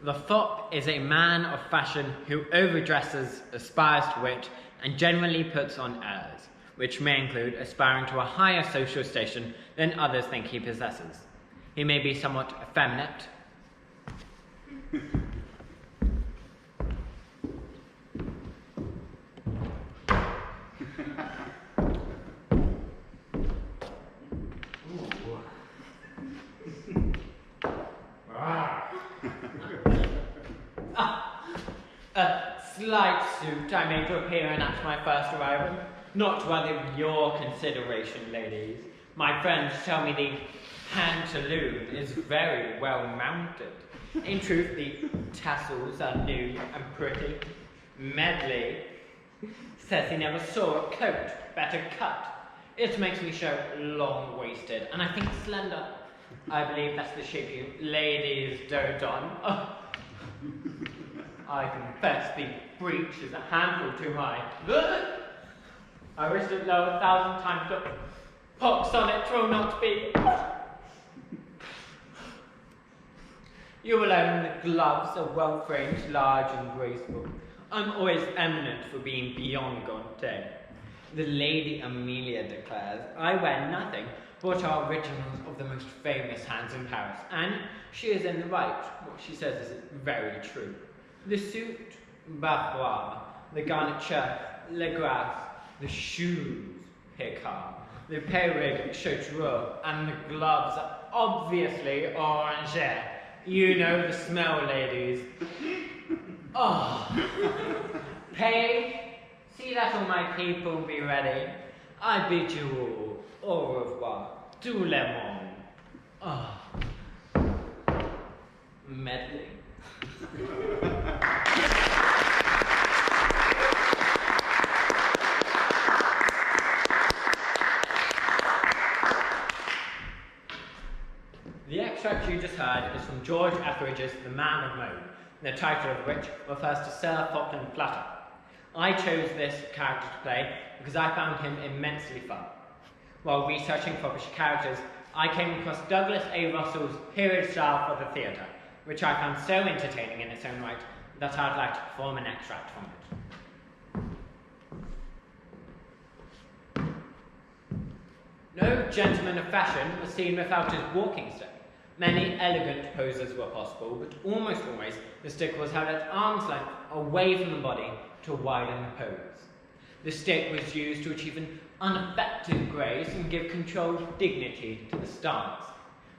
The fop is a man of fashion who overdresses, aspires to wit, and generally puts on airs, which may include aspiring to a higher social station than others think he possesses. He may be somewhat effeminate, a slight suit I made to appear in at my first arrival, not worthy of your consideration, ladies. My friends tell me the pantaloon is very well mounted. In truth, the tassels are new and pretty. Medley says he never saw a coat better cut. It makes me show long-waisted, and I think slender. I believe that's the shape you ladies dote on. Oh. I confess the breech is a handful too high. I wish it low 1,000 times, but pox on it will not be. You alone, the gloves are well framed, large and graceful. I'm always eminent for being beyond Gante. The Lady Amelia declares I wear nothing but are originals of the most famous hands in Paris, and she is in the right. What she says is very true. The suit, Barbois, the garniture, Le Grasse, the shoes, Picard, the periwig, Chautreux, and the gloves are obviously Oranger. You know the smell, ladies. Oh, pay, see that all my people be ready. I bid you all au revoir, tout le monde. Oh, Medley. The extract you just heard is from George Etheridge's The Man of Moan, the title of which refers to Sir Falkland Flutter. I chose this character to play because I found him immensely fun. While researching published characters, I came across Douglas A. Russell's period style for the theatre, which I found so entertaining in its own right that I'd like to perform an extract from it. No gentleman of fashion was seen without his walking stick. Many elegant poses were possible, but almost always the stick was held at arm's length away from the body to widen the pose. The stick was used to achieve an unaffected grace and give controlled dignity to the stance.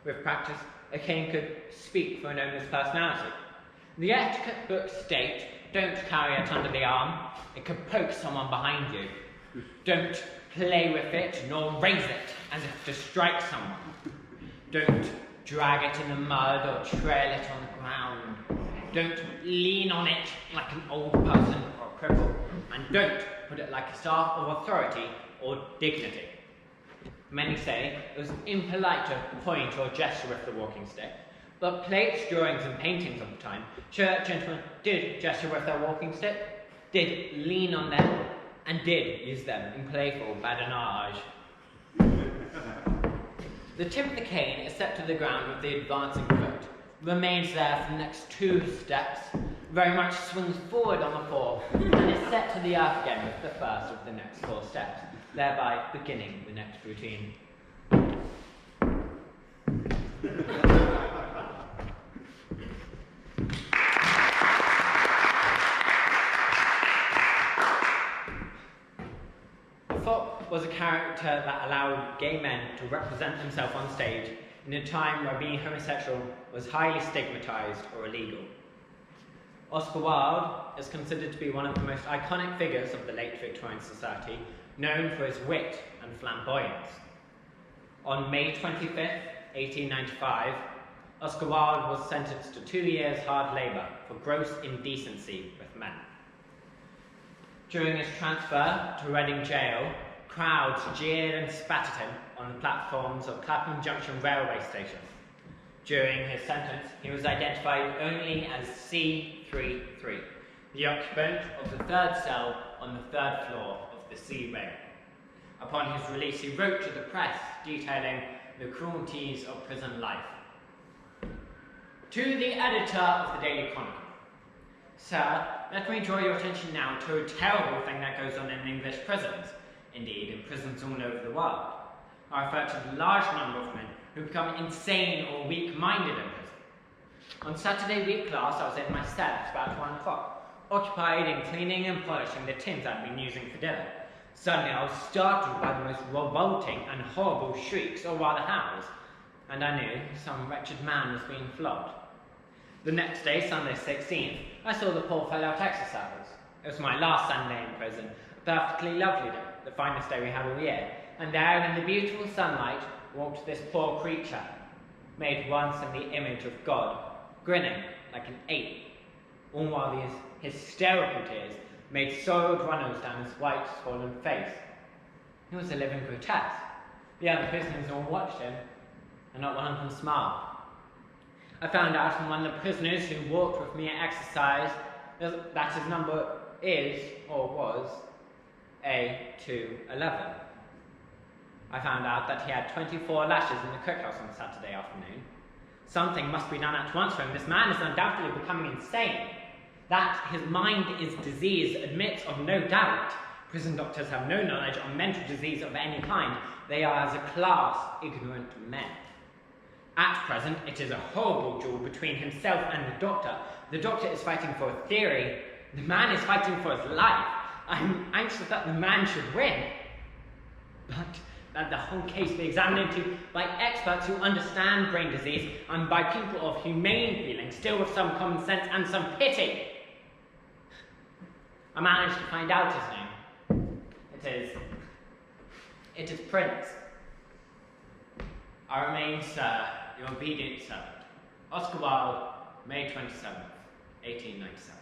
With practice, a cane could speak for an owner's personality. The etiquette books state, don't carry it under the arm, it could poke someone behind you. Don't play with it, nor raise it as if to strike someone. Don't drag it in the mud or trail it on the ground. Don't lean on it like an old person or a cripple. And don't put it like a staff of authority or dignity. Many say it was impolite to point or gesture with the walking stick, but plates, drawings, and paintings of the time show that gentlemen did gesture with their walking stick, did lean on them, and did use them in playful badinage. The tip of the cane is set to the ground with the advancing foot, remains there for the next 2 steps, very much swings forward on the 4th, and is set to the earth again with the first of the next 4 steps, thereby beginning the next routine. The fop was a character that allowed gay men to represent themselves on stage in a time where being homosexual was highly stigmatized or illegal. Oscar Wilde is considered to be one of the most iconic figures of the late Victorian society, known for his wit and flamboyance. On May 25th, 1895, Oscar Wilde was sentenced to 2 years' hard labour for gross indecency with men. During his transfer to Reading Jail, crowds jeered and spat at him on the platforms of Clapham Junction railway station. During his sentence, he was identified only as C33, the occupant of the 3rd cell on the 3rd floor of the C wing. Upon his release, he wrote to the press detailing the cruelties of prison life. To the editor of the Daily Chronicle. Sir, let me draw your attention now to a terrible thing that goes on in English prisons, indeed in prisons all over the world. I refer to the large number of men who become insane or weak-minded in prison. On Saturday week class, I was in my cell at about 1 o'clock, occupied in cleaning and polishing the tins I'd been using for dinner. Suddenly I was startled by the most revolting and horrible shrieks, or rather howls, and I knew some wretched man was being flogged. The next day, Sunday 16th, I saw the poor fellow at exercise. It was my last Sunday in prison, a perfectly lovely day, the finest day we have all year, and there in the beautiful sunlight walked this poor creature, made once in the image of God, grinning like an ape, all while these hysterical tears made soiled runners down his white, swollen face. He was a living grotesque. The other prisoners all watched him, and not one of them smiled. I found out from one of the prisoners who walked with me at exercise that his number is, or was, A211. I found out that he had 24 lashes in the cookhouse on Saturday afternoon. Something must be done at once for him. This man is undoubtedly becoming insane. That his mind is diseased admits of no doubt. Prison doctors have no knowledge of mental disease of any kind. They are, as a class, ignorant men. At present, it is a horrible duel between himself and the doctor. The doctor is fighting for a theory. The man is fighting for his life. I'm anxious that the man should win, but that the whole case be examined into by experts who understand brain disease and by people of humane feeling, still with some common sense and some pity. I managed to find out his name. It is Prince. I remain, sir, your obedient servant, Oscar Wilde, May 27th, 1897.